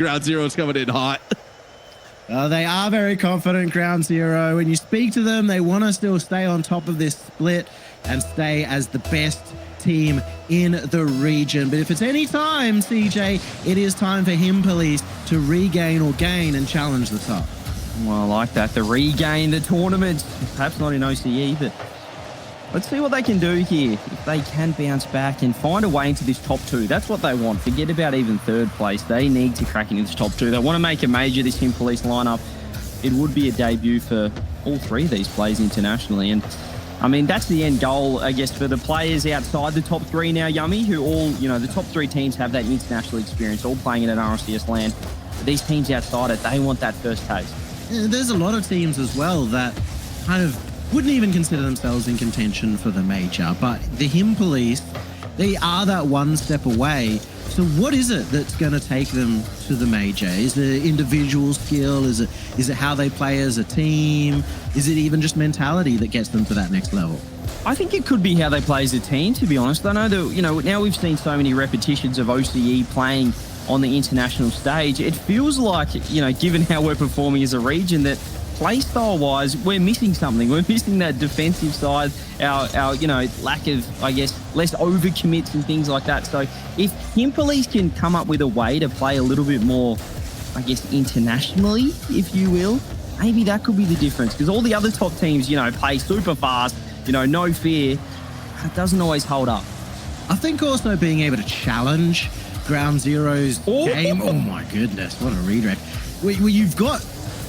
Ground Zero's coming in hot. They are very confident, Ground Zero. When you speak to them, they want to still stay on top of this split and stay as the best team in the region. But if it's any time, CJ, it is time for Him Police to regain or gain and challenge the top. Well, I like that. The regain the tournament. Perhaps not in OCE, but let's see what they can do here. If they can bounce back and find a way into this top two, that's what they want. Forget about even third place. They need to crack into this top two. They want to make a major, this Him Police lineup. It would be a debut for all three of these players internationally. And I mean, that's the end goal, I guess, for the players outside the top three now, Yummy, who all, the top three teams have that international experience, all playing in an RLCS land. But these teams outside it, they want that first taste. Yeah, there's a lot of teams as well that kind of wouldn't even consider themselves in contention for the major, but the Him Police, they are that one step away. So what is it that's going to take them to the major? Is it individual skill? Is it how they play as a team? Is it even just mentality that gets them to that next level? I think it could be how they play as a team, to be honest. I know that, now we've seen so many repetitions of OCE playing on the international stage. It feels like, given how we're performing as a region, that play style wise, we're missing something. We're missing that defensive side, our lack of, I guess, less overcommits and things like that. So if Him Police can come up with a way to play a little bit more, I guess, internationally, if you will, maybe that could be the difference. Because all the other top teams, play super fast, no fear. It doesn't always hold up. I think also being able to challenge Ground Zero's game. Oh my goodness, what a redirect. You've got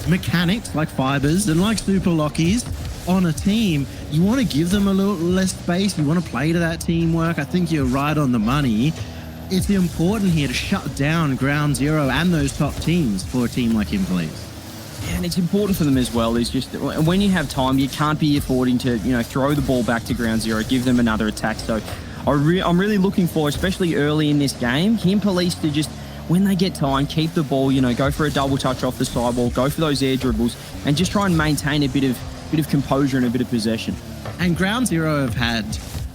mechanics like fibers and like super lockies on a team. You want to give them a little less space. You want to play to that teamwork. I think you're right on the money. It's important here to shut down Ground Zero and those top teams for a team like Him Police. Yeah, and it's important for them as well. It's just when you have time, you can't be affording to throw the ball back to Ground Zero, give them another attack. So I'm really looking for, especially early in this game, Him Police to just, when they get time, keep the ball, go for a double touch off the sidewall, go for those air dribbles, and just try and maintain a bit of composure and a bit of possession. And Ground Zero have had,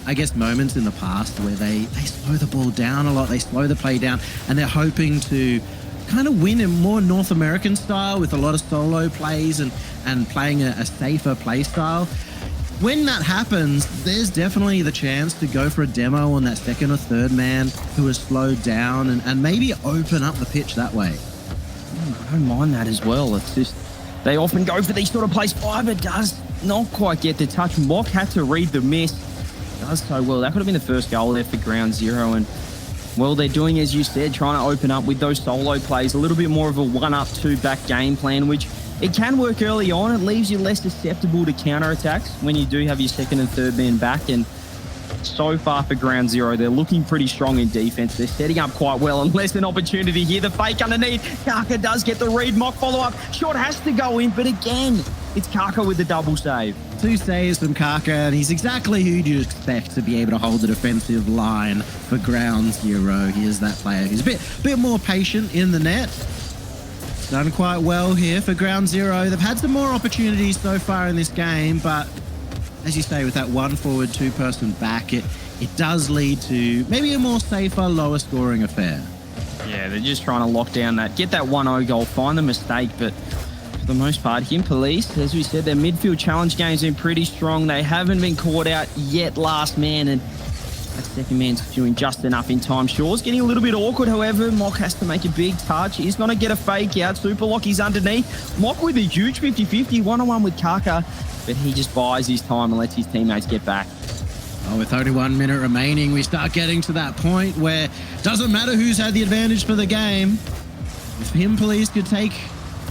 I guess, moments in the past where they slow the ball down a lot, they slow the play down, and they're hoping to kind of win in more North American style with a lot of solo plays and playing a safer play style. When that happens, there's definitely the chance to go for a demo on that second or third man who is slowed down and maybe open up the pitch that way. I don't mind that as well. It's just, they often go for these sort of plays. Fiber does not quite get the touch. Mock had to read the miss. Does so well. That could have been the first goal there for Ground Zero. And, well, they're doing, as you said, trying to open up with those solo plays, a little bit more of a 1-up, 2-back game plan, which it can work early on. It leaves you less susceptible to counterattacks when you do have your second and third man back. And so far for Ground Zero, they're looking pretty strong in defense. They're setting up quite well, unless an opportunity here. The fake underneath. Kaka does get the read. Mock follow-up. Shot has to go in, but again, it's Kaka with the double save. 2 saves from Kaka, and he's exactly who you'd expect to be able to hold the defensive line for Ground Zero. He is that player. He's a bit more patient in the net. Done quite well here for Ground Zero. They've had some more opportunities so far in this game, but as you say, with that 1 forward, 2-person back, it does lead to maybe a more safer, lower scoring affair. Yeah, they're just trying to lock down get that 1-0 goal, find the mistake, but for the most part, Him Police, as we said, their midfield challenge game's been pretty strong. They haven't been caught out yet last man, and that second man's doing just enough in time. Shaw's getting a little bit awkward, however. Mock has to make a big touch. He's going to get a fake out. Super Locky's underneath. Mock with a huge 50-50, 1-on-1 with Kaka, but he just buys his time and lets his teammates get back. Oh, with only 1 minute remaining, we start getting to that point where it doesn't matter who's had the advantage for the game. If Him Police could take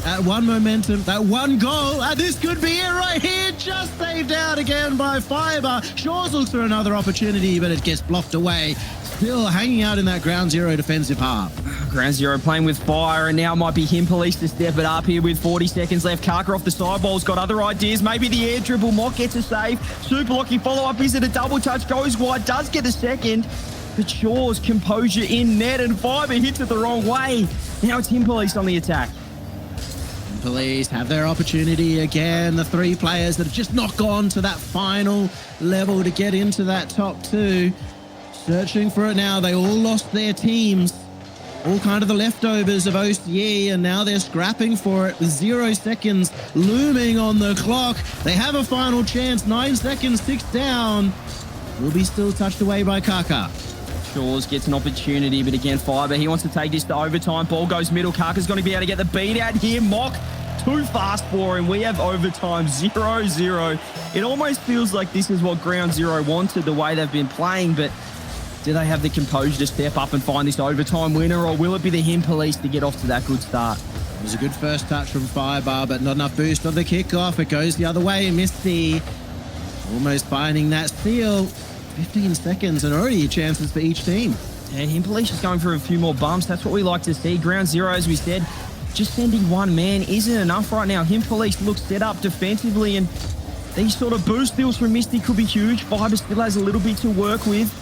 that one momentum, that one goal, and this could be it right here, just saved out again by Fiber. Shaw's looks for another opportunity, but it gets blocked away. Still hanging out in that Ground Zero defensive half. Ground Zero playing with fire, and now it might be Him Police to step it up here with 40 seconds left. Kaka off the sideball's got other ideas. Maybe the air dribble. Mock gets a save. Super Lucky follow-up. Is it a double touch? Goes wide. Does get the second. But Shaw's composure in net, and Fiber hits it the wrong way. Now it's Him Police on the attack. Police have their opportunity again. The 3 players that have just not gone to that final level to get into that top 2. Searching for it now. They all lost their teams. all kind of the leftovers of OCE, and now they're scrapping for it with 0 seconds looming on the clock. They have a final chance. 9 seconds, 6 down. Will be still touched away by Kaka. Shores gets an opportunity, but again, Fiber, he wants to take this to overtime. Ball goes middle. Kaka's going to be able to get the beat out here. Mock, too fast for him. We have overtime, 0-0. It almost feels like this is what Ground Zero wanted, the way they've been playing, but do they have the composure to step up and find this overtime winner, or will it be the Him Police to get off to that good start? It was a good first touch from Firebar, but not enough boost on the kickoff. It goes the other way. Misty almost finding that steal. 15 seconds and already chances for each team. And Him Police is going for a few more bumps. That's what we like to see. Ground Zero, as we said, just sending one man isn't enough right now. Him Police looks set up defensively, and these sort of boost steals from Misty could be huge. Fiber still has a little bit to work with,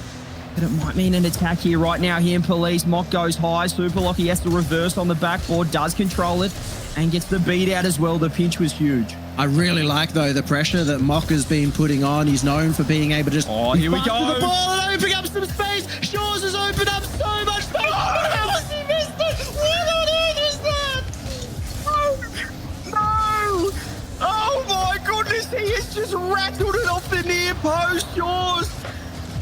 but it might mean an attack here right now. Him Police, Mock goes high. Super Lucky has to reverse on the backboard, does control it, and gets the beat out as well. The pinch was huge. I really like, though, the pressure that Mock has been putting on. He's known for being able to just here we go. The ball and opening up some space. Shores has opened up so much space. Oh, how has he missed it? What on earth is that? No! Oh my goodness, he has just rattled it off the near post. Shores,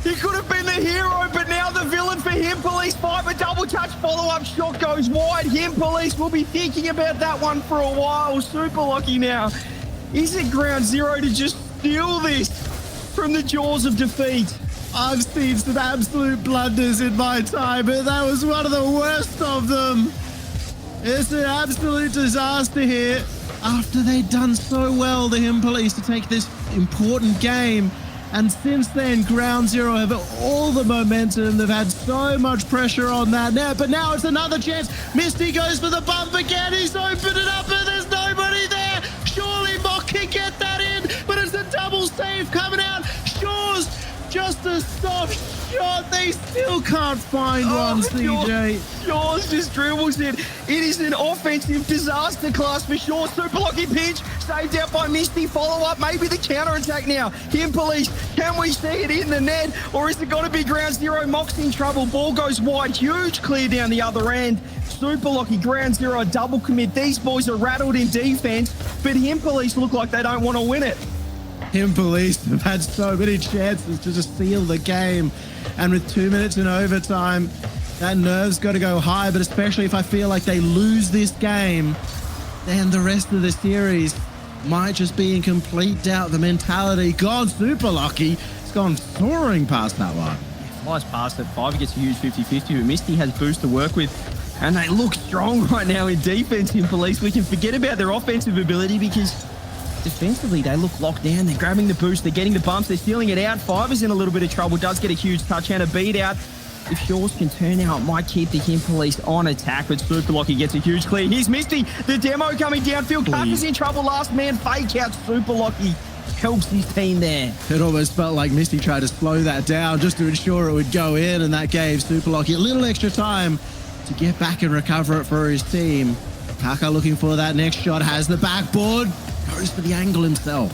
he could have been the hero, but now the villain for Him Police. Fiber double touch follow-up shot goes wide. Him Police will be thinking about that one for a while. Super lucky now. Is it Ground Zero to just steal this from the jaws of defeat? I've seen some absolute blunders in my time, but that was one of the worst of them. It's an absolute disaster here. After they'd done so well, the Him Police, to take this important game. And since then, Ground Zero have all the momentum. They've had so much pressure on that net, but now it's another chance. Misty goes for the bump again. He's opened it up and there's nobody there. Surely Mock can get that in, but it's a double save coming out. Shores, just a soft shot. They still can't find one, CJ. Shores just dribbles it. It is an offensive disaster class for Shores. Super lucky pinch, saved out by Misty. Follow up, maybe the counter attack now. Him Police, can we see it in the net, or is it going to be Ground Zero? Mock's in trouble. Ball goes wide, huge clear down the other end. Super lucky. Ground Zero double commit. These boys are rattled in defense, but Him Police look like they don't want to win it. Him Police have had so many chances to just seal the game, and with 2 minutes in overtime, that nerve's got to go high. But especially if I feel like they lose this game, then the rest of the series might just be in complete doubt. The mentality gone. Super lucky. It's gone soaring past that one. Flies past it. Five gets a huge 50-50, but Misty has boost to work with, and they look strong right now in defense. Him Police, we can forget about their offensive ability because defensively, they look locked down. They're grabbing the boost. They're getting the bumps. They're stealing it out. Fiver's in a little bit of trouble. Does get a huge touch and a beat out. If Shores can turn out, it might keep the Him Police on attack, but Super Lucky gets a huge clear. Here's Misty. The demo coming downfield. Kaka's in trouble. Last man fake out. Super Lucky helps his team there. It almost felt like Misty tried to slow that down just to ensure it would go in, and that gave Super Lucky a little extra time to get back and recover it for his team. Kaka looking for that next shot, has the backboard, goes for the angle himself.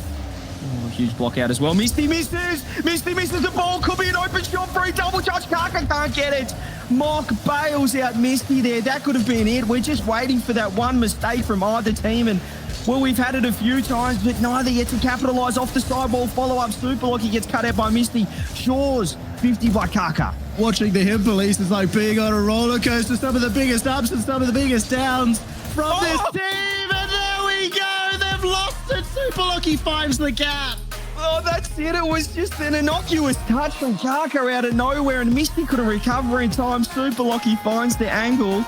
Oh, huge block out as well. Misty misses. Misty misses the ball. Could be an open shot for a double touch. Kaka can't get it. Mock bails out Misty there. That could have been it. We're just waiting for that one mistake from either team. And, well, we've had it a few times, but neither yet to capitalise off the sideball follow-up. Super Lucky gets cut out by Misty. Shores, 50 by Kaka. Watching the Him Police is like being on a roller coaster. Some of the biggest ups and some of the biggest downs from this team. And there we go. They've lost it. Super Lucky finds the gap. Oh, that's it. It was just an innocuous touch from Kaka out of nowhere, and Misty couldn't recover in time. Super Lucky finds the angle.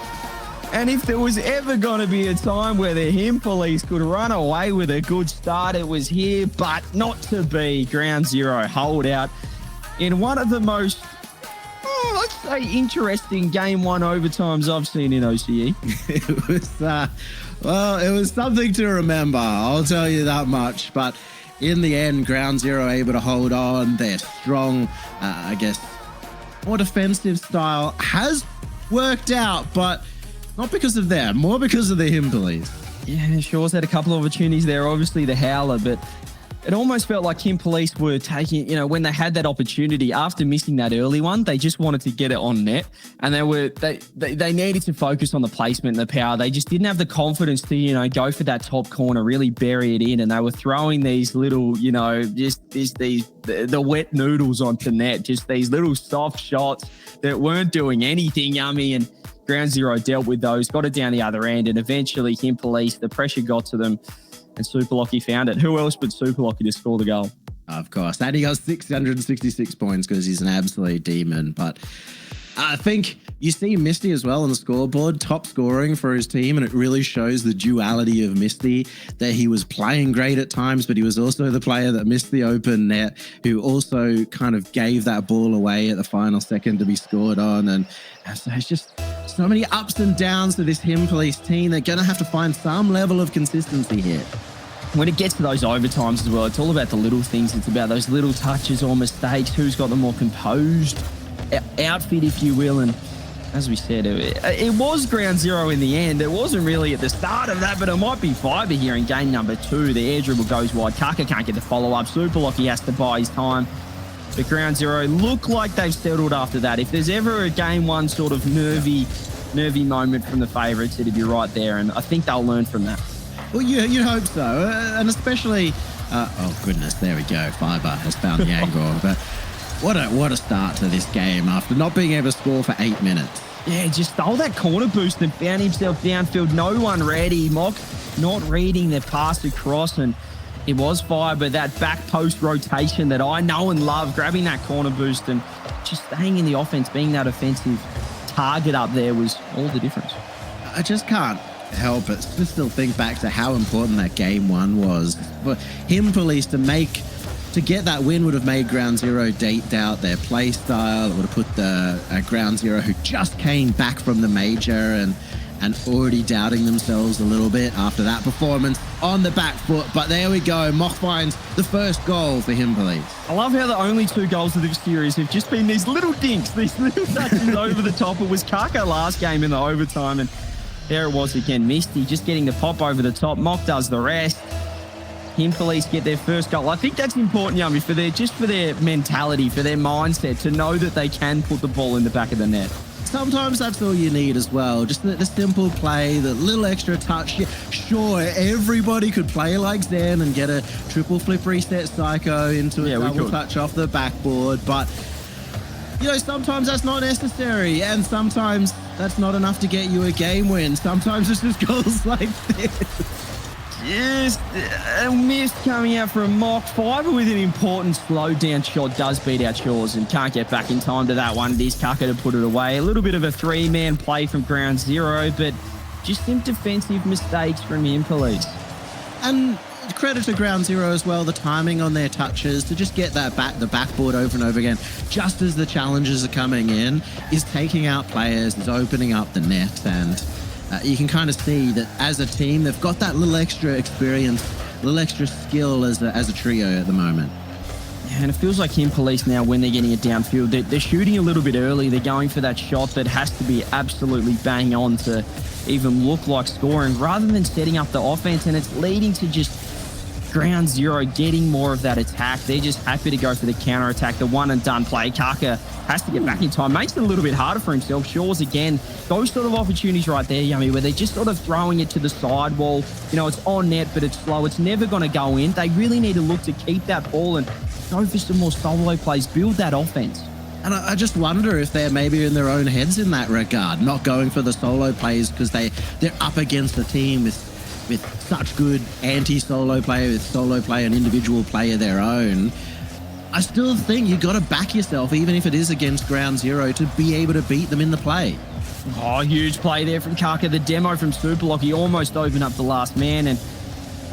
And if there was ever going to be a time where the Him Police could run away with a good start, it was here, but not to be. Ground Zero hold out in one of the most, let's say, interesting game one overtimes I've seen in OCE. It was, it was something to remember. I'll tell you that much. But in the end, Ground Zero able to hold on. Their strong, more defensive style has worked out, but not because of them, more because of the Him Police. Yeah, Shaw's had a couple of opportunities there. Obviously the howler, but It almost felt like Kim Police were taking, when they had that opportunity after missing that early one, they just wanted to get it on net, and they needed to focus on the placement and the power. They just didn't have the confidence to, go for that top corner, really bury it in, and they were throwing these little, the wet noodles onto net, just these little soft shots that weren't doing anything yummy, and Ground Zero dealt with those, got it down the other end, and eventually Kim Police, the pressure got to them, and Super Lockie found it. Who else but Super Lockie to score the goal? Of course. And he got 666 points because he's an absolute demon. But I think you see Misty as well on the scoreboard, top scoring for his team, and it really shows the duality of Misty, that he was playing great at times, but he was also the player that missed the open net, who also kind of gave that ball away at the final second to be scored on. And so it's just so many ups and downs to this Him Police team. They're going to have to find some level of consistency here. When it gets to those overtimes as well, it's all about the little things. It's about those little touches or mistakes, who's got the more composed outfit, if you will. And as we said, it was Ground Zero in the end. It wasn't really at the start of that, but it might be Fibre here in game number 2. The air dribble goes wide. Kaka can't get the follow-up. Super Lockie has to buy his time. But Ground Zero look like they've settled after that. If there's ever a game 1 sort of nervy moment from the favourites, it'd be right there. And I think they'll learn from that. Well, you hope so. And especially, oh goodness, there we go. Fibre has found the angle. But what a start to this game after not being able to score for 8 minutes. Yeah, just stole that corner boost and found himself downfield. No one ready. Mock not reading the pass across, and it was Fibre, that back post rotation that I know and love, grabbing that corner boost and just staying in the offense, being that offensive target up there was all the difference. I just can't help but still think back to how important that game 1 was. For Him Police to get that win would have made Ground Zero date out their play style. It would have put the Ground Zero, who just came back from the major and already doubting themselves a little bit after that performance, on the back foot. But there we go. Mock finds the first goal for Him Police. I love how the only 2 goals of this series have just been these little dinks, these little touches over the top. It was Kaka last game in the overtime, and there it was again. Misty just getting the pop over the top. Mock does the rest. Him Police get their first goal. I think that's important, Yummy, for their mentality, for their mindset, to know that they can put the ball in the back of the net. Sometimes that's all you need as well. Just the simple play, the little extra touch. Yeah, sure, everybody could play like Zen and get a triple flip reset psycho into a double touch off the backboard, but sometimes that's not necessary, and sometimes that's not enough to get you a game win. Sometimes it's just goals like this. Just a miss coming out from Mock. Fibre with an important slow down shot does beat out Shores and can't get back in time to that one. It is Kaka to put it away. A little bit of a 3-man play from Ground Zero, but just some defensive mistakes from Him Police. And credit to Ground Zero as well, the timing on their touches to just get the backboard over and over again, just as the challenges are coming in, is taking out players, is opening up the net, and you can kind of see that as a team, they've got that little extra experience, a little extra skill as a trio at the moment. Yeah, and it feels like Him Police now, when they're getting it downfield, they're shooting a little bit early. They're going for that shot that has to be absolutely bang on to even look like scoring, rather than setting up the offense, and it's leading to just Ground Zero getting more of that attack. They're just happy to go for the counter attack, the one and done play. Kaka has to get back in time, makes it a little bit harder for himself. Shores again, those sort of opportunities right there, Yummy, where they're just sort of throwing it to the sidewall. It's on net, but it's slow. It's never going to go in. They really need to look to keep that ball and go for some more solo plays, build that offense. And I just wonder if they're maybe in their own heads in that regard, not going for the solo plays because they're up against a team with such good anti-solo play, with solo play and individual play of their own. I still think you got to back yourself, even if it is against Ground Zero, to be able to beat them in the play. Oh, huge play there from Kaka. The demo from Super Lockie almost opened up the last man, and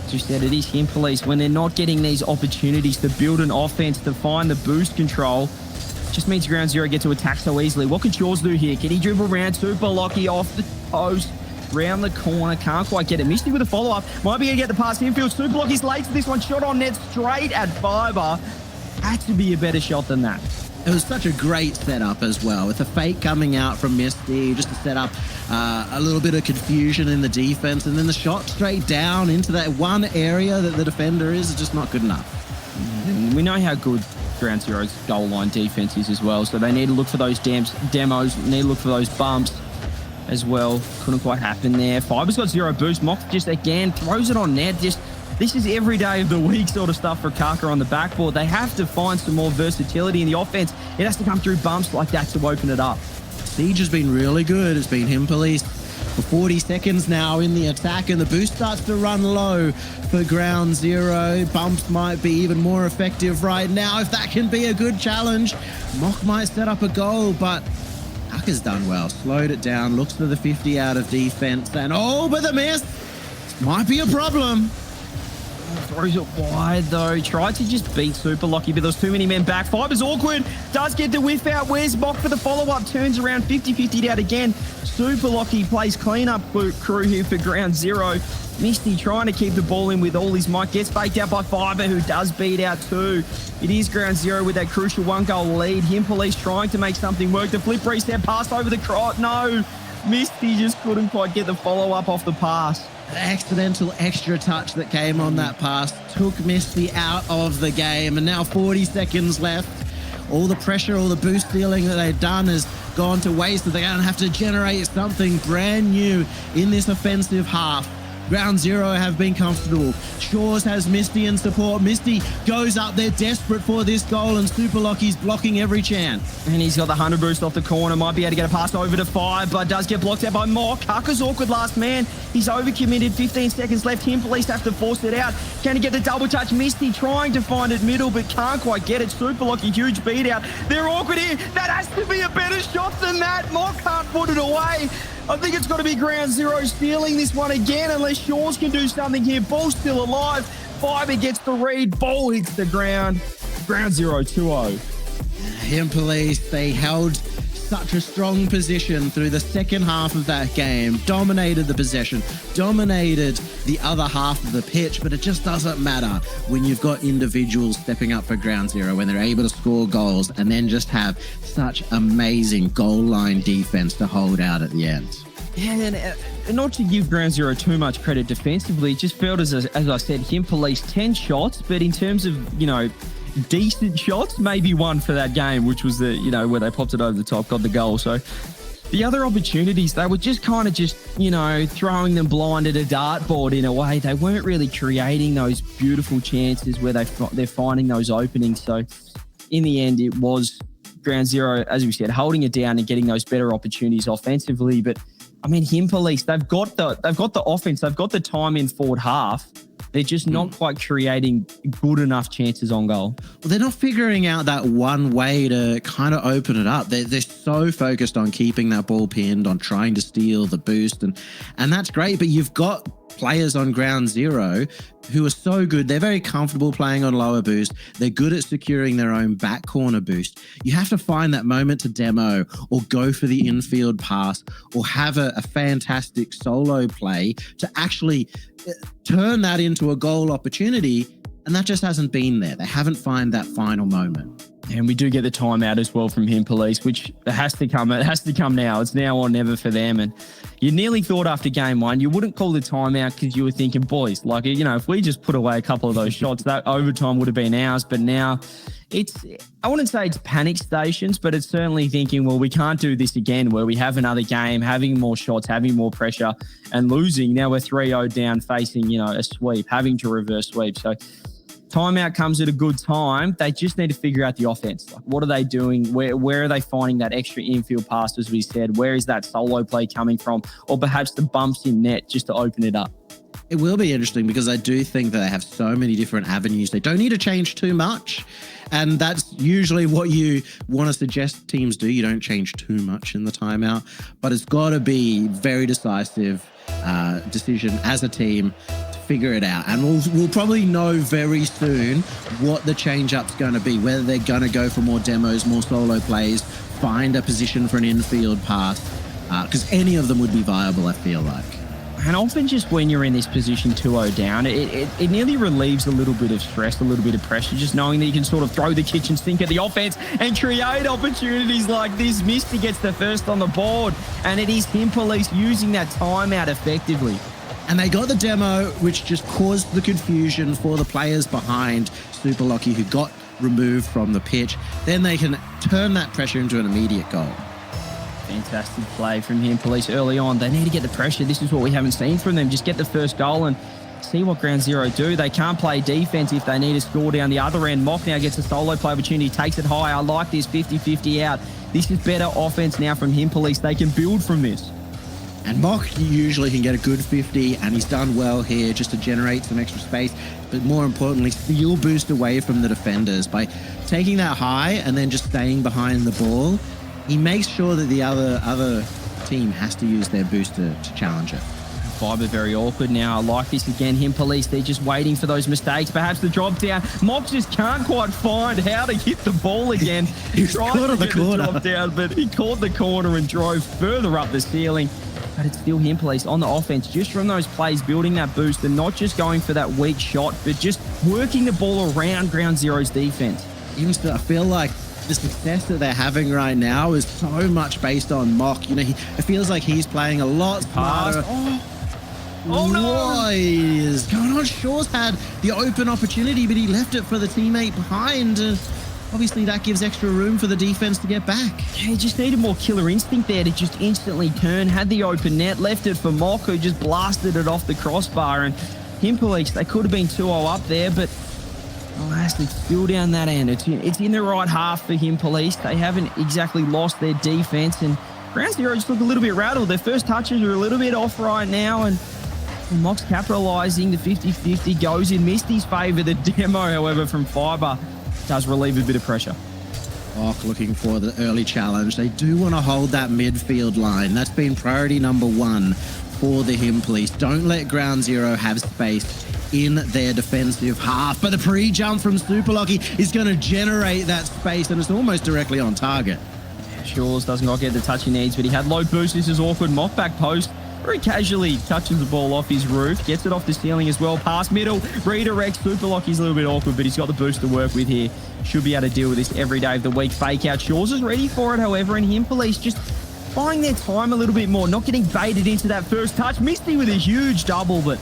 as you said, it is Him Police. When they're not getting these opportunities to build an offense, to find the boost control, it just means Ground Zero get to attack so easily. What can Shores do here? Can he dribble around? Super Lockie off the post, round the corner, can't quite get it. Misty with a follow-up, might be able to get the pass infield. Super Lockie's late to this one, shot on net straight at Fibre. Had to be a better shot than that. It was such a great setup as well, with a fake coming out from Misty, just to set up a little bit of confusion in the defense, and then the shot straight down into that one area that the defender is just not good enough. And we know how good Ground Zero's goal line defense is as well. So they need to look for those demos, need to look for those bumps as well. Couldn't quite happen there. Fiber's got 0 boost. Mock just again throws it on net. This is every day of the week sort of stuff for Kaka on the backboard. They have to find some more versatility in the offense. It has to come through bumps like that to open it up. Siege has been really good. It's been him police for 40 seconds now in the attack, and the boost starts to run low for Ground Zero. Bumps might be even more effective right now. If that can be a good challenge, Mock might set up a goal, but Kaka's done well. Slowed it down, looks for the 50 out of defense, and oh, but the miss might be a problem. Throws it wide though. Tried to just beat Super Lucky, but there's too many men back. Fiber's awkward. Does get the whiff out. Where's Mock for the follow-up? Turns around 50-50 out again. Super Lucky plays clean-up crew here for Ground Zero. Misty trying to keep the ball in with all his might. Gets faked out by Fiber, who does beat out 2. It is Ground Zero with that crucial 1-goal lead. Him Police trying to make something work. The flip reset pass over the crotch. No. Misty just couldn't quite get the follow-up off the pass. The accidental extra touch that came on that pass took Misty out of the game, and now 40 seconds left. All the pressure, all the boost stealing that they've done has gone to waste, so they're going to have to generate something brand new in this offensive half. Ground Zero have been comfortable. Shores has Misty in support. Misty goes up. They're desperate for this goal, and Super Lucky's blocking every chance. And he's got the 100 boost off the corner. Might be able to get a pass over to 5, but does get blocked out by Mock. Kaka's awkward last man. He's overcommitted. 15 seconds left. Him Police have to force it out. Can he get the double touch? Misty trying to find it middle, but can't quite get it. Super Lucky, huge beat out. They're awkward here. That has to be a better shot than that. Mock can't put it away. I think it's got to be Ground Zero stealing this one again, unless Shores can do something here. Ball's still alive. Fiber gets the read. Ball hits the ground. Ground Zero 2-0. Him Police, they held such a strong position through the second half of that game, dominated the possession, dominated the other half of the pitch, but it just doesn't matter when you've got individuals stepping up for Ground Zero, when they're able to score goals and then just have such amazing goal line defense to hold out at the end. Yeah, and not to give Ground Zero too much credit defensively, it just felt as I said, Him Police 10 shots, but in terms of, decent shots, maybe 1 for that game, which was the, where they popped it over the top, got the goal. So the other opportunities, they were just kind of throwing them blind at a dartboard in a way. They weren't really creating those beautiful chances where they're finding those openings. So in the end, it was Ground Zero, as we said, holding it down and getting those better opportunities offensively. But I mean, Him Police, they've got the offense, they've got the time in forward half. They're just not quite creating good enough chances on goal. Well, they're not figuring out that one way to kind of open it up. They're so focused on keeping that ball pinned, on trying to steal the boost, and that's great. But you've got players on Ground Zero who are so good. They're very comfortable playing on lower boost. They're good at securing their own back corner boost. You have to find that moment to demo or go for the infield pass or have a fantastic solo play to actually turn that into a goal opportunity. And that just hasn't been there. They haven't found that final moment. And we do get the timeout as well from Him Police, which has to come. It has to come now. It's now or never for them. And you nearly thought after game 1, you wouldn't call the timeout because you were thinking, boys, if we just put away a couple of those shots, that overtime would have been ours. But now I wouldn't say it's panic stations, but it's certainly thinking, well, we can't do this again where we have another game, having more shots, having more pressure and losing. Now we're 3-0 down facing, a sweep, having to reverse sweep. So timeout comes at a good time. They just need to figure out the offense. What are they doing? Where are they finding that extra infield pass, as we said? Where is that solo play coming from? Or perhaps the bumps in net just to open it up. It will be interesting because I do think that they have so many different avenues. They don't need to change too much. And that's usually what you want to suggest teams do. You don't change too much in the timeout, but it's got to be very decisive decision as a team to figure it out. And we'll probably know very soon what the change-up's going to be, whether they're going to go for more demos, more solo plays, find a position for an infield pass, because any of them would be viable, I feel like. And often just when you're in this position 2-0 down, it nearly relieves a little bit of stress, a little bit of pressure, just knowing that you can sort of throw the kitchen sink at the offense and create opportunities like this. Misty gets the first on the board, and it is Him Police using that timeout effectively. And they got the demo, which just caused the confusion for the players behind Super Lucky, who got removed from the pitch. Then they can turn that pressure into an immediate goal. Fantastic play from him, Police, early on. They need to get the pressure. This is what we haven't seen from them. Just get the first goal and see what Ground Zero do. They can't play defense if they need to score down the other end. Mock now gets a solo play opportunity, takes it high. I like this 50-50 out. This is better offense now from him, Police. They can build from this. And Mock usually can get a good 50, and he's done well here just to generate some extra space, but more importantly, steal boost away from the defenders by taking that high and then just staying behind the ball. He makes sure that the other team has to use their boost to challenge it. Fiber very awkward now. I like this again. Him, Police, they're just waiting for those mistakes. Perhaps the drop down. Mock just can't quite find how to hit the ball again. He tried to get the drop down, but he caught the corner and drove further up the ceiling. But it's still him, Police, on the offense, just from those plays, building that boost and not just going for that weak shot, but just working the ball around Ground Zero's defense. I feel like the success that they're having right now is so much based on Mock. You know, it feels like he's playing a lot smarter. Oh no! What is going on? Shaw's had the open opportunity, but he left it for the teammate behind. Obviously, that gives extra room for the defense to get back. Yeah, he just needed more killer instinct there to just instantly turn. Had the open net, left it for Mock, who just blasted it off the crossbar. And him, Police, they could have been 2-0 up there, but alas, it's still down that end. It's in the right half for him, Police. They haven't exactly lost their defense, and Ground Zero just look a little bit rattled. Their first touches are a little bit off right now, and Mock's capitalising. The 50-50 goes in Misty's favour. The demo, however, from Fiber does relieve a bit of pressure. Mock looking for the early challenge. They do want to hold that midfield line. That's been priority number one for the Him Police. Don't let Ground Zero have space in their defensive half. But the pre-jump from Super Lucky is going to generate that space, and it's almost directly on target. Shaw's does not get the touch he needs, but he had low boost. This is awkward. Mock back post. Very casually touches the ball off his roof. Gets it off the ceiling as well. Pass middle. Redirects. Super Lucky's a little bit awkward, but he's got the boost to work with here. Should be able to deal with this every day of the week. Fake out. Shaw's is ready for it, however, and Him Police just buying their time a little bit more. Not getting baited into that first touch. Misty with a huge double, but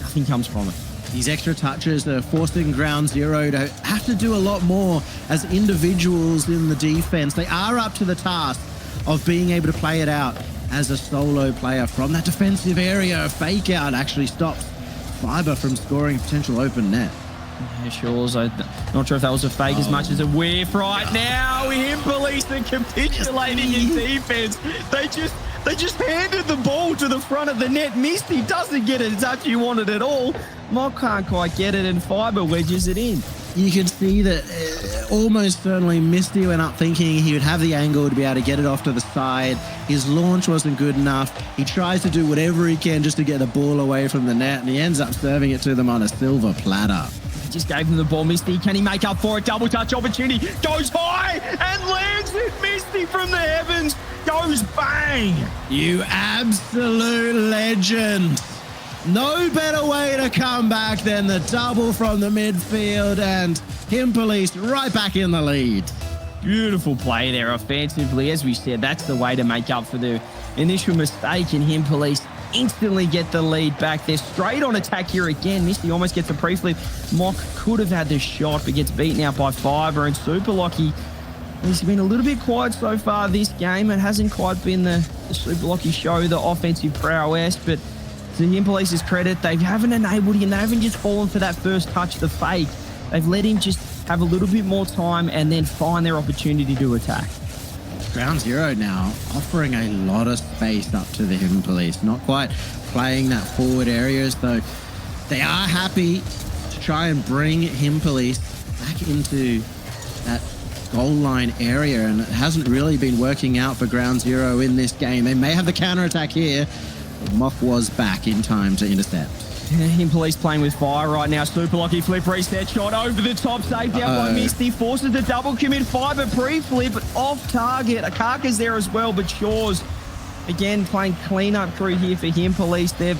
nothing comes from it. These extra touches are forcing Ground Zero to have to do a lot more as individuals in the defense. They are up to the task of being able to play it out as a solo player from that defensive area. A fake out actually stops Fiber from scoring potential open net. Yeah, sure. So not sure if that was a fake as much as a whiff right now. Him Police are capitulating in defense. They just handed the ball to the front of the net. Misty doesn't get a touch he wanted at all. Mock can't quite get it, and Fiber wedges it in. You can see that almost certainly Misty went up thinking he would have the angle to be able to get it off to the side. His launch wasn't good enough. He tries to do whatever he can just to get the ball away from the net, and he ends up serving it to them on a silver platter. He just gave him the ball. Misty, can he make up for it? Double touch opportunity. Goes high and lands it. Misty from the heavens. Goes bang. You absolute legend. No better way to come back than the double from the midfield, and Him Police right back in the lead. Beautiful play there offensively. As we said, that's the way to make up for the initial mistake, and Him Police instantly get the lead back. They're straight on attack here again. Misty almost gets a pre-flip. Mock could have had the shot, but gets beaten out by Fiber, and Super Lucky, he's been a little bit quiet so far this game. It hasn't quite been the Super Lucky show, the offensive prowess, but to Him Police's credit, they haven't enabled him. They haven't just fallen for that first touch, the fake. They've let him just have a little bit more time and then find their opportunity to attack. Ground Zero now offering a lot of space up to the Him Police. Not quite playing that forward area, so they are happy to try and bring Him Police back into that goal line area, and it hasn't really been working out for Ground Zero in this game. They may have the counter-attack here. Mock was back in time to intercept. Him Police playing with fire right now. Super Lucky flip reset shot over the top, saved out by Misty. Forces the double commit. Fiber pre-flip off target. Akaka's there as well, but Shaw's again playing clean-up crew here for Him Police. They're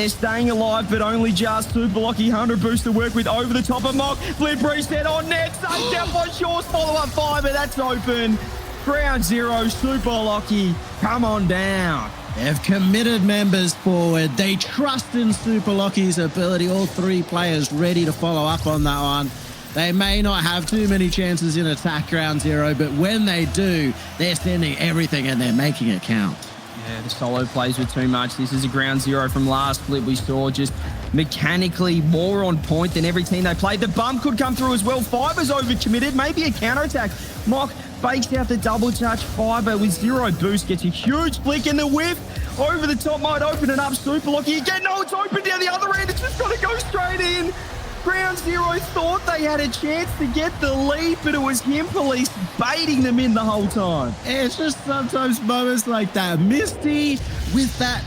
staying alive, but only just. Super Lucky 100 boost to work with over the top of Mock. Flip reset on net. Saved out by Shaw's follow-up Fiber. That's open. Ground Zero, Super Lucky, come on down. They've committed members forward. They trust in Super Lockie's ability. All three players ready to follow up on that one. They may not have too many chances in attack ground zero, but when they do, they're sending everything and they're making it count. Yeah, the solo plays were too much. This is a ground zero from last flip we saw, just mechanically more on point than every team they played. The bump could come through as well. Fiber's overcommitted, maybe a counterattack. Mock fakes out the double touch. Fiber with zero boost gets a huge flick in the whiff. Over the top might open it up. Super Lucky again. No, it's open down the other end. It's just got to go straight in. Ground Zero thought they had a chance to get the lead, but it was him police baiting them in the whole time. It's just sometimes moments like that. Misty with that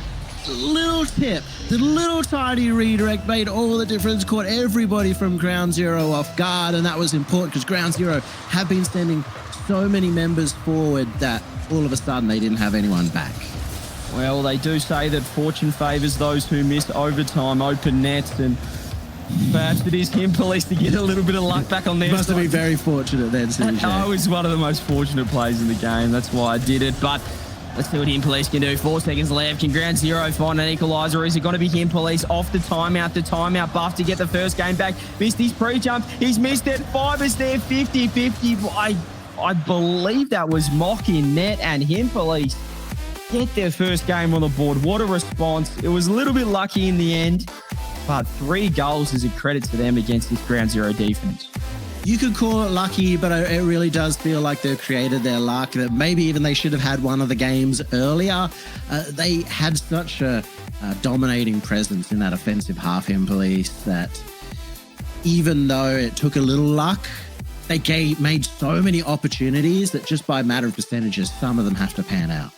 little tip, the little tiny redirect made all the difference, caught everybody from Ground Zero off guard, and that was important because Ground Zero have been sending so many members forward that all of a sudden they didn't have anyone back. Well, they do say that fortune favours those who miss overtime open nets, and perhaps it is him police to get a little bit of luck back on their Must have side. been very fortunate then, CJ. I was one of the most fortunate players in the game. That's why I did it. But let's see what him police can do. 4 seconds left. Can Ground Zero find an equaliser? Is it going to be him police off the timeout? The timeout buff to get the first game back. Missed his pre-jump. He's missed it. Fiber's there. 50-50. I believe that was Mock in net, and him police get their first game on the board. What a response. It was a little bit lucky in the end, but 3 goals is a credit to them against this Ground Zero defense. You could call it lucky, but it really does feel like they've created their luck. That maybe even they should have had one of the games earlier. They had such a dominating presence in that offensive half in police that even though it took a little luck, they made so many opportunities that just by a matter of percentages, some of them have to pan out.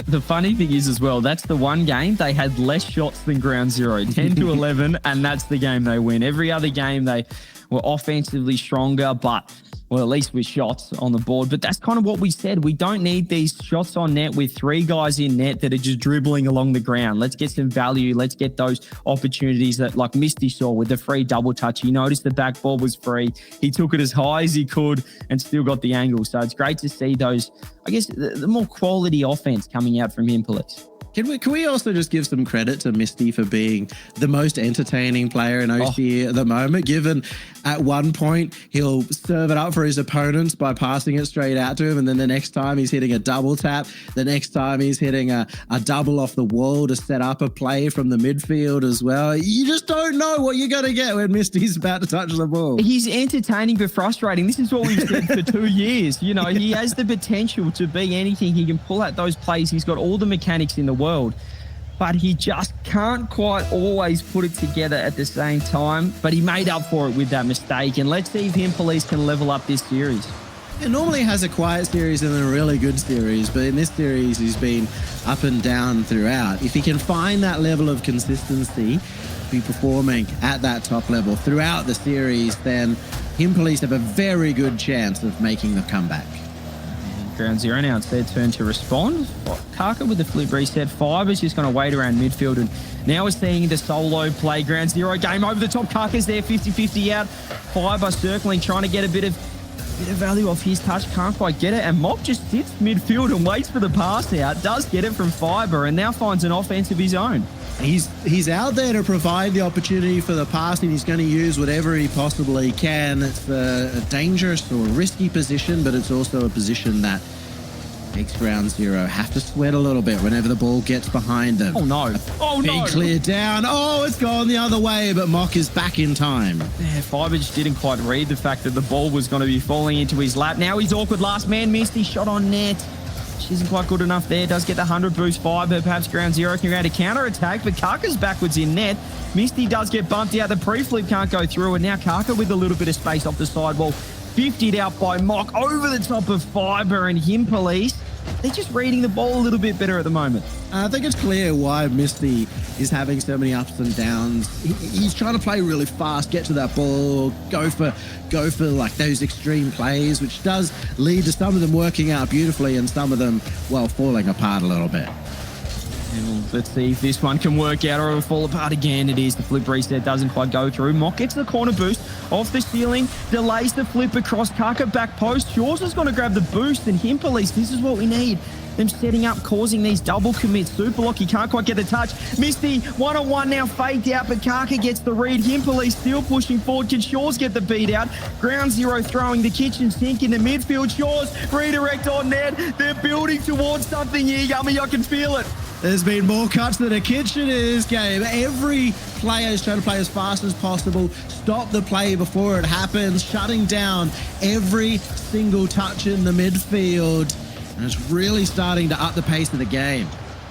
The funny thing is as well, that's the one game they had less shots than Ground Zero, 10-11, and that's the game they win. Every other game they were offensively stronger, but, well, at least with shots on the board. But that's kind of what we said. We don't need these shots on net with 3 guys in net that are just dribbling along the ground. Let's get some value. Let's get those opportunities that, like Misty saw with the free double touch. He noticed the back ball was free. He took it as high as he could and still got the angle. So it's great to see those, I guess, the more quality offense coming out from him, police. Can we also just give some credit to Misty for being the most entertaining player in OC at the moment, given at one point he'll serve it up for his opponents by passing it straight out to him, and then the next time he's hitting a double tap, the next time he's hitting a double off the wall to set up a play from the midfield as well. You just don't know what you're going to get when Misty's about to touch the ball. He's entertaining but frustrating. This is what we've said for 2 years. You know, he has the potential to be anything. He can pull out those plays. He's got all the mechanics in the world, but he just can't quite always put it together at the same time. But he made up for it with that mistake, and let's see if him police can level up this series. It normally has a quiet series and then a really good series, but in this series he's been up and down throughout. If he can find that level of consistency, be performing at that top level throughout the series, then him police have a very good chance of making the comeback. Ground Zero now, it's their turn to respond. Kaka with the flip reset. Fiber's just going to wait around midfield, and now we're seeing the solo play. Ground Zero game over the top. Kaka's there, 50-50 out. Fiber circling, trying to get a bit of value off his touch. Can't quite get it, and Mock just sits midfield and waits for the pass out. Does get it from Fiber, and now finds an offense of his own. He's out there to provide the opportunity for the passing. He's going to use whatever he possibly can. It's a dangerous or risky position, but it's also a position that makes Ground Zero have to sweat a little bit whenever the ball gets behind them. Oh, no. Oh, no. Big clear down. Oh, it's gone the other way, but Mock is back in time. Yeah, Fiber just didn't quite read the fact that the ball was going to be falling into his lap. Now he's awkward. Last man missed. He shot on net. She isn't quite good enough there. Does get the 100 boost. Fiber, perhaps Ground Zero can ground a counter attack, but Kaka's backwards in net. Misty does get bumped out. The pre-flip can't go through, and now Kaka with a little bit of space off the sidewall. 50'd out by Mock over the top of Fiber, and him police. They're just reading the ball a little bit better at the moment. I think it's clear why Misty is having so many ups and downs. He's trying to play really fast, get to that ball, go for like those extreme plays, which does lead to some of them working out beautifully and some of them, well, falling apart a little bit. Well, let's see if this one can work out or it'll fall apart again. It is. The flip reset doesn't quite go through. Mock gets the corner boost off the ceiling, delays the flip across Kaka back post. Shaw's is going to grab the boost, and Himpolice, this is what we need. Them setting up, causing these double commits. Super Lucky can't quite get the touch. Misty, one-on-one now faked out, but Kaka gets the read. Himpolice still pushing forward. Can Shaw's get the beat out? Ground Zero throwing the kitchen sink into midfield. Shaw's redirect on net. They're building towards something here, Yummy. I can feel it. There's been more cuts than a kitchen in this game. Every player is trying to play as fast as possible, stop the play before it happens, shutting down every single touch in the midfield. And it's really starting to up the pace of the game.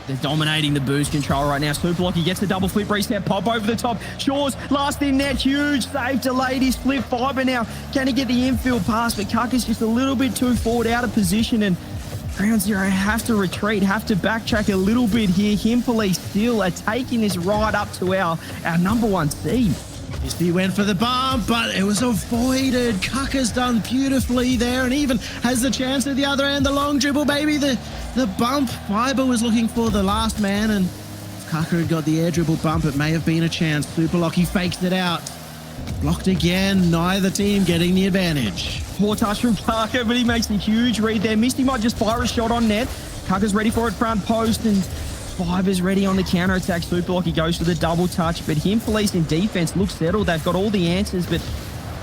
They're dominating the boost control right now. Super Lucky gets the double flip reset, pop over the top. Shaw's last in net, huge save, delayed his flip. Fiber now, can he get the infield pass? But Kaka's just a little bit too forward, out of position, and Ground Zero have to retreat, have to backtrack a little bit here. Himpolice still are taking this right up to our number one seed. He went for the bump, but it was avoided. Kaka's done beautifully there, and even has the chance at the other end. The long dribble, baby. The bump. Fiber was looking for the last man, and if Kaka had got the air dribble bump, it may have been a chance. Super Lucky fakes it out. Blocked again. Neither team getting the advantage. Poor touch from Kaka, but he makes a huge read there. Misty might just fire a shot on net. Kaka's ready for it front post, and Fiber's ready on the counter-attack. Super Lucky goes for the double touch, but Himpolice in defense looks settled. They've got all the answers, but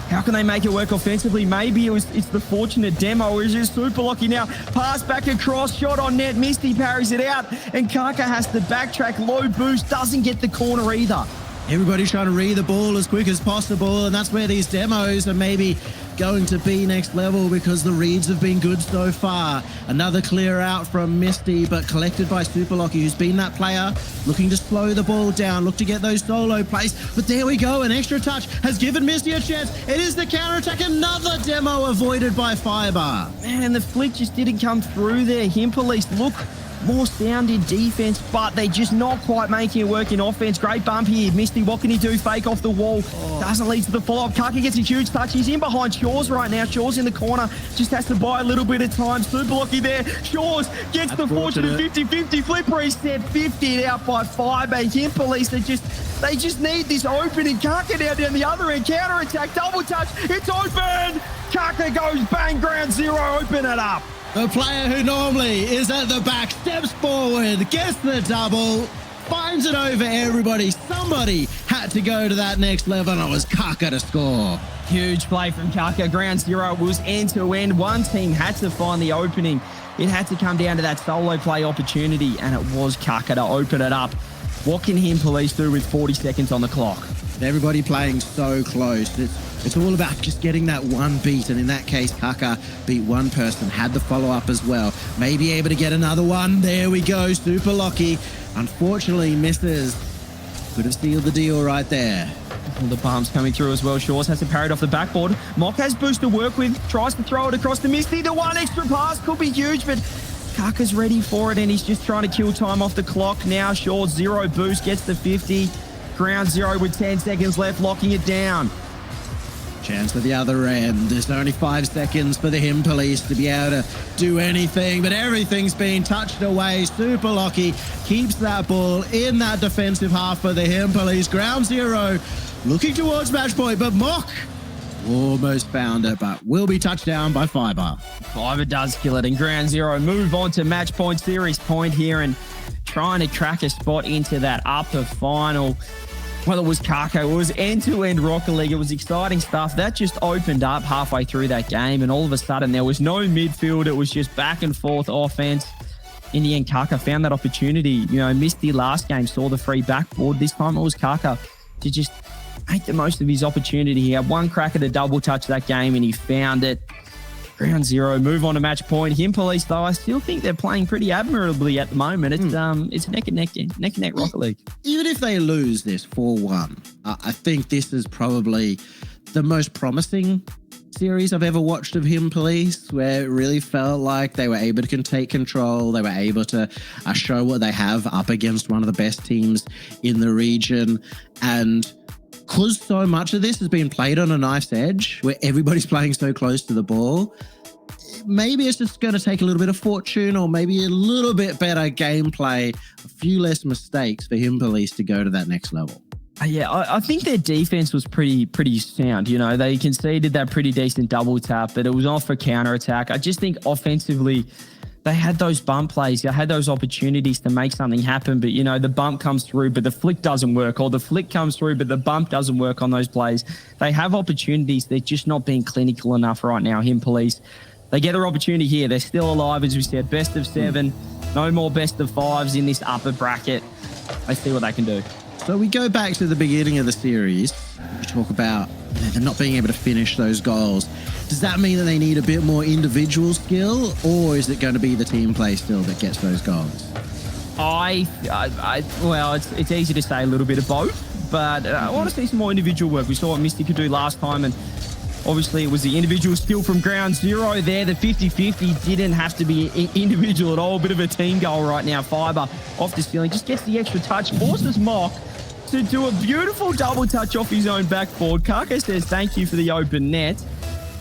how can they make it work offensively? Maybe it's the fortunate demo. Is just Super Lucky now. Pass back across, shot on net. Misty parries it out, and Kaka has to backtrack. Low boost, doesn't get the corner either. Everybody's trying to read the ball as quick as possible, and that's where these demos are maybe going to be next level, because the reads have been good so far. Another clear out from Misty, but collected by Super Lucky, who's been that player looking to slow the ball down, look to get those solo plays. But there we go, an extra touch has given Misty a chance. It is the counter-attack, another demo avoided by Fiber. Man, the flick just didn't come through there. Himpolice look more sound in defense, but they're just not quite making it work in offense. Great bump here. Misty, what can he do? Fake off the wall. Doesn't lead to the follow-up. Kaka gets a huge touch. He's in behind Shaw's right now. Shaw's in the corner. Just has to buy a little bit of time. Super Lucky there. Shaw's gets the fortunate 50-50 flip reset. 50 out by Fiber. Himpolice, they just need this opening. Kaka now down the other end. Counter-attack. Double touch. It's open. Kaka goes bang. Ground Zero. Open it up. The player who normally is at the back steps forward, gets the double, finds it over everybody. Somebody had to go to that next level, and it was Kaka to score. Huge play from Kaka. Ground Zero was end-to-end. One team had to find the opening. It had to come down to that solo play opportunity, and it was Kaka to open it up. What can Himpolice do with 40 seconds on the clock? Everybody playing so close. It's all about just getting that one beat, and in that case, Kaka beat one person, had the follow-up as well. Maybe able to get another one. There we go, Super Lucky. Unfortunately, misses. Could have sealed the deal right there. All the bumps coming through as well. Shaw's has to parry it off the backboard. Mock has boost to work with, tries to throw it across the Misty. The one extra pass could be huge, but Kaka's ready for it, and he's just trying to kill time off the clock now. Shaw, zero boost, gets the 50. Ground Zero with 10 seconds left, locking it down. Chance at the other end. There's only 5 seconds for the Himpolice to be able to do anything, but everything's been touched away. Super Lucky keeps that ball in that defensive half for the Himpolice. Ground Zero looking towards match point, but Mock almost found it, but will be touched down by Fiber. Fiber does kill it, and Ground Zero move on to match point, series point here, and trying to crack a spot into that upper final. Well, it was Kaka. It was end-to-end Rocket League. It was exciting stuff. That just opened up halfway through that game, and all of a sudden there was no midfield. It was just back and forth offense. In the end, Kaka found that opportunity. You know, Misty last game saw the free backboard. This time it was Kaka to just make the most of his opportunity. He had one crack at a double touch that game, and he found it. Ground Zero, move on to match point. Himpolice, though, I still think they're playing pretty admirably at the moment. It's neck and neck Rocket League. Even if they lose this 4-1, I think this is probably the most promising series I've ever watched of Himpolice, where it really felt like they were able to take control. They were able to show what they have up against one of the best teams in the region. And because so much of this has been played on a knife's edge, where everybody's playing so close to the ball, maybe it's just going to take a little bit of fortune or maybe a little bit better gameplay, a few less mistakes for Him Police to go to that next level. Yeah, I think their defense was pretty sound. You know, they conceded that pretty decent double tap, but it was off for counter-attack. I just think offensively, they had those bump plays. They had those opportunities to make something happen, but, you know, the bump comes through, but the flick doesn't work, or the flick comes through, but the bump doesn't work on those plays. They have opportunities. They're just not being clinical enough right now, Him Police. They get their opportunity here. They're still alive, as we said, best of 7. No more best of 5s in this upper bracket. They see what they can do. So we go back to the beginning of the series. We talk about them not being able to finish those goals. Does that mean that they need a bit more individual skill, or is it going to be the team play still that gets those goals? Well, it's easy to say a little bit of both, but I want to see some more individual work. We saw what Misty could do last time, and obviously it was the individual skill from ground zero there. The 50-50 didn't have to be individual at all. Bit of a team goal right now. Fiber off the ceiling, just gets the extra touch, forces Mock to do a beautiful double touch off his own backboard. Kaka says thank you for the open net.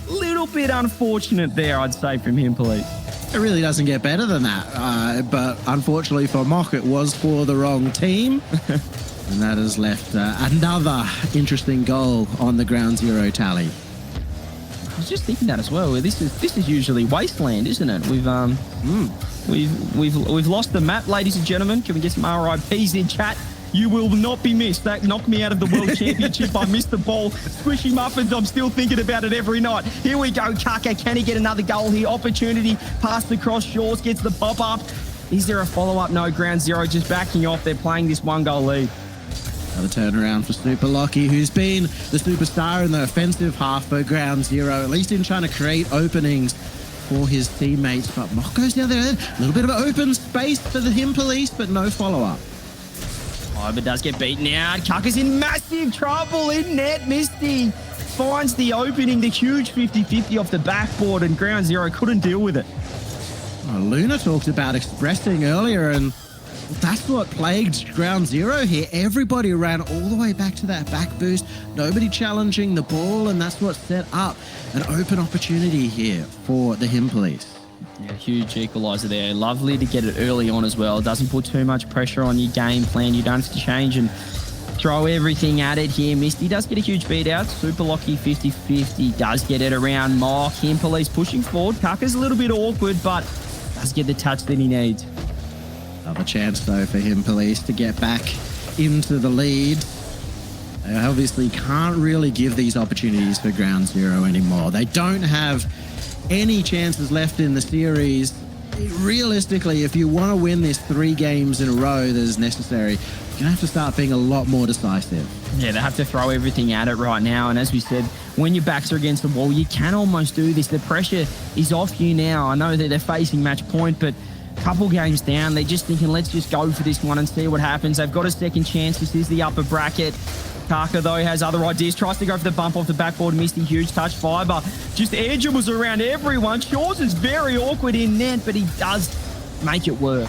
Little bit unfortunate there, I'd say, from Him Police. It really doesn't get better than that. But unfortunately for Mock, it was for the wrong team. And that has left another interesting goal on the ground zero tally. I was just thinking that as well. This is usually wasteland, isn't it? We've lost the map, ladies and gentlemen. Can we get some RIPs in chat? You will not be missed. That knocked me out of the World Championship. I missed the ball. Squishy muffins. I'm still thinking about it every night. Here we go. Kaka, can he get another goal here? Opportunity. Pass across Shores. Gets the pop-up. Is there a follow-up? No, ground zero just backing off. They're playing this 1-goal lead. Another turnaround for Super Lockie, who's been the superstar in the offensive half for ground zero, at least in trying to create openings for his teammates. But Mock goes the other end. A little bit of open space for the Him Police, but no follow-up. Oh, but does get beaten out. Kaka's in massive trouble in net. Misty finds the opening, the huge 50-50 off the backboard, and ground zero couldn't deal with it. Oh, Luna talked about expressing earlier, and that's what plagued ground zero here. Everybody ran all the way back to that back boost, nobody challenging the ball, and that's what set up an open opportunity here for the Him Police. Yeah, huge equaliser there. Lovely to get it early on as well. Doesn't put too much pressure on your game plan. You don't have to change and throw everything at it here. Misty does get a huge beat out. Super Lockie 50-50 does get it around Mock. Him Police pushing forward. Kaka's a little bit awkward, but does get the touch that he needs. Another chance, though, for Him Police to get back into the lead. They obviously can't really give these opportunities for ground zero anymore. They don't have any chances left in the series. Realistically, if you want to win this 3 games in a row that is necessary, you're going to have to start being a lot more decisive. Yeah, they have to throw everything at it right now. And as we said, when your backs are against the wall, you can almost do this. The pressure is off you now. I know that they're facing match point, but a couple games down, they're just thinking, let's just go for this one and see what happens. They've got a second chance. This is the upper bracket. Kaka, though, has other ideas. Tries to go for the bump off the backboard. Misty, huge touch. Fiber just air dribbles around everyone. Shores is very awkward in net, but he does make it work.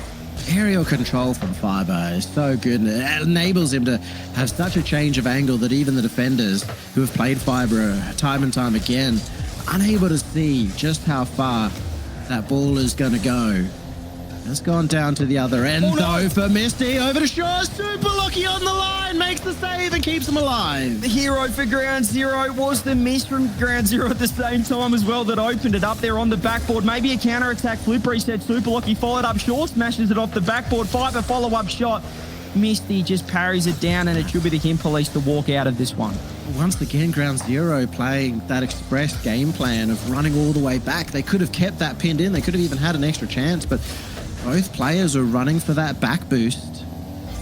Aerial control from Fiber is so good, and it enables him to have such a change of angle that even the defenders who have played Fiber time and time again are unable to see just how far that ball is going to go. It's gone down to the other end, though, for Misty. Over to Shaw. Super Lucky on the line. Makes the save and keeps him alive. The hero for ground zero was the miss from ground zero at the same time as well that opened it up there on the backboard. Maybe a counter-attack flip reset. Super Lucky followed up. Shaw smashes it off the backboard. Fiber follow-up shot. Misty just parries it down, and it should be the Him Police to walk out of this one. Once again, ground zero playing that express game plan of running all the way back. They could have kept that pinned in. They could have even had an extra chance, but both players are running for that back boost.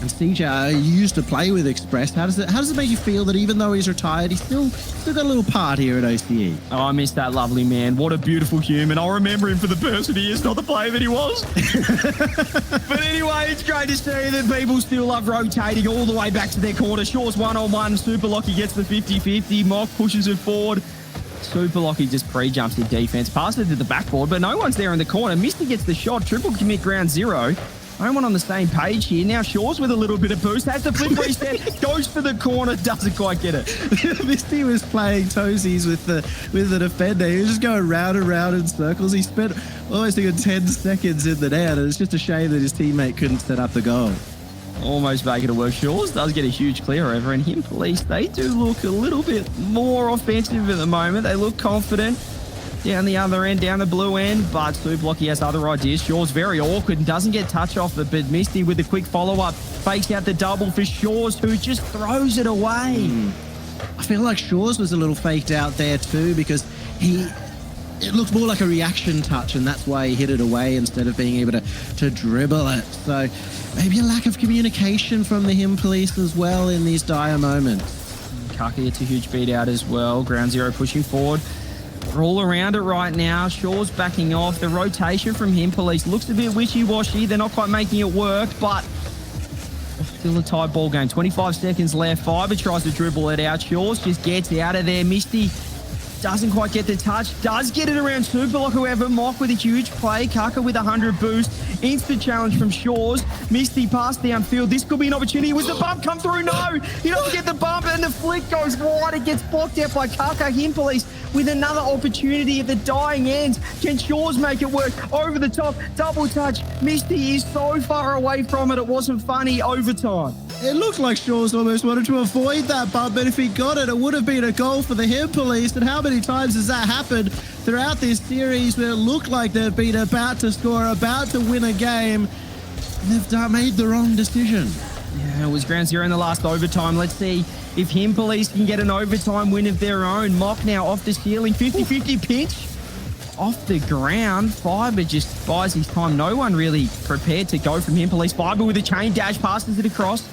And CJ, you used to play with Express. How does it make you feel that even though he's retired, he's still got a little part here at OCE? Oh, I miss that lovely man. What a beautiful human. I'll remember him for the person he is, not the player that he was. But anyway, it's great to see that people still love rotating all the way back to their corner. Shaw's one-on-one. Super Lockie gets the 50-50. Mock pushes it forward. Super Lockie just pre-jumps the defense, passes it to the backboard, but no one's there in the corner. Misty gets the shot, triple commit ground zero. Everyone on the same page here. Now Shaw's with a little bit of boost. Has the flip reset, goes for the corner, doesn't quite get it. Misty was playing toesies with the defender. He was just going round and round in circles. He spent almost a good 10 seconds in the net, and it's just a shame that his teammate couldn't set up the goal. Almost making it work. Shaw's does get a huge clear over, and him police, they do look a little bit more offensive at the moment. They look confident down the other end, down the blue end, but Suplocky has other ideas. Shaw's very awkward and doesn't get touch off it, but Misty with a quick follow-up fakes out the double for Shaw's, who just throws it away. I feel like Shaw's was a little faked out there too, because it looked more like a reaction touch, and that's why he hit it away instead of being able to dribble it. So maybe a lack of communication from the Him Police as well in these dire moments. Kaka gets a huge beat out as well. Ground Zero pushing forward. We're all around it right now. Shaw's backing off. The rotation from Him Police looks a bit wishy-washy. They're not quite making it work, but still a tight ball game. 25 seconds left. Fiber tries to dribble it out. Shaw's just gets out of there. Misty doesn't quite get the touch. Does get it around Superlock, however. Mock with a huge play. Kaka with 100 boost. Instant challenge from Shaw's. Misty pass downfield. This could be an opportunity. Was the bump come through? No. He doesn't get the bump, and the flick goes wide. It gets blocked out by Kaka. Him Police with another opportunity at the dying end. Can Shaw's make it work? Over the top. Double touch. Misty is so far away from it. It wasn't funny. Overtime. It looked like Shaw's almost wanted to avoid that bump, but if he got it, it would have been a goal for the Him Police. And how many times has that happened throughout this series where it looked like they've been about to score, about to win a game, and they've made the wrong decision? Yeah, it was Ground Zero in the last overtime. Let's see if Him Police can get an overtime win of their own. Mock now off the ceiling, 50-50 pinch. Off the ground, Fiber just buys his time. No one really prepared to go from Him Police. Fiber with a chain dash, passes it across.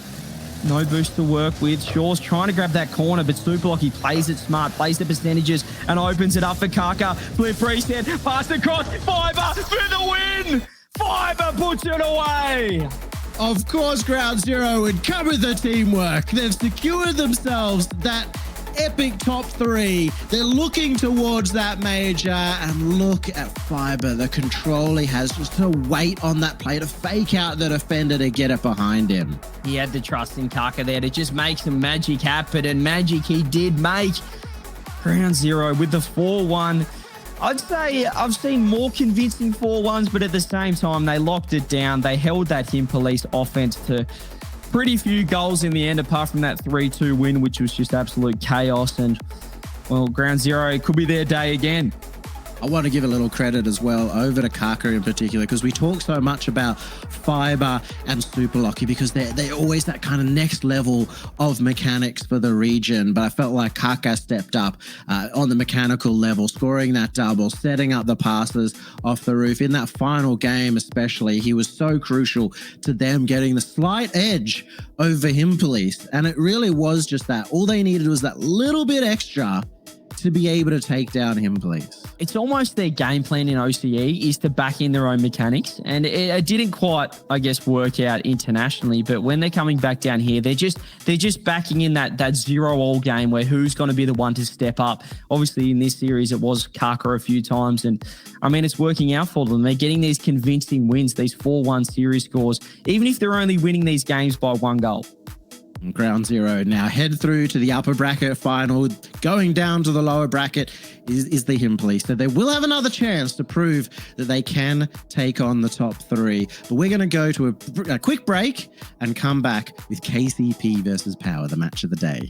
No boost to work with. Shaw's trying to grab that corner, but Superlocky plays it smart, plays the percentages, and opens it up for Kaka. Flip reset, pass across. Fiber for the win! Fiber puts it away! Of course, Ground Zero would come with the teamwork. They've secured themselves that epic top 3. They're looking towards that major, and look at Fiber. The control he has just to wait on that play to fake out the defender to get it behind him. He had the trust in Kaka there to just make some magic happen, and magic he did make. Ground Zero with the 4-1. I'd say I've seen more convincing 4-1s, but at the same time, they locked it down. They held that Him Police offense to pretty few goals in the end, apart from that 3-2 win, which was just absolute chaos. And, well, Ground Zero, it could be their day again. I want to give a little credit as well over to Kaka in particular, because we talk so much about Fiber and Superlocky because they're always that kind of next level of mechanics for the region. But I felt like Kaka stepped up on the mechanical level, scoring that double, setting up the passes off the roof. In that final game especially, he was so crucial to them getting the slight edge over Him Police. And it really was just that. All they needed was that little bit extra to be able to take down Him Police. It's almost their game plan in OCE is to back in their own mechanics. And it didn't quite, I guess, work out internationally. But when they're coming back down here, they're just backing in that 0-all game where who's going to be the one to step up. Obviously, in this series, it was Kaka a few times. And, I mean, it's working out for them. They're getting these convincing wins, these 4-1 series scores, even if they're only winning these games by 1 goal. Ground Zero now head through to the upper bracket final. Going down to the lower bracket is the Him Police. So they will have another chance to prove that they can take on the top 3. But we're going to go to a quick break and come back with KCP versus Power, the match of the day.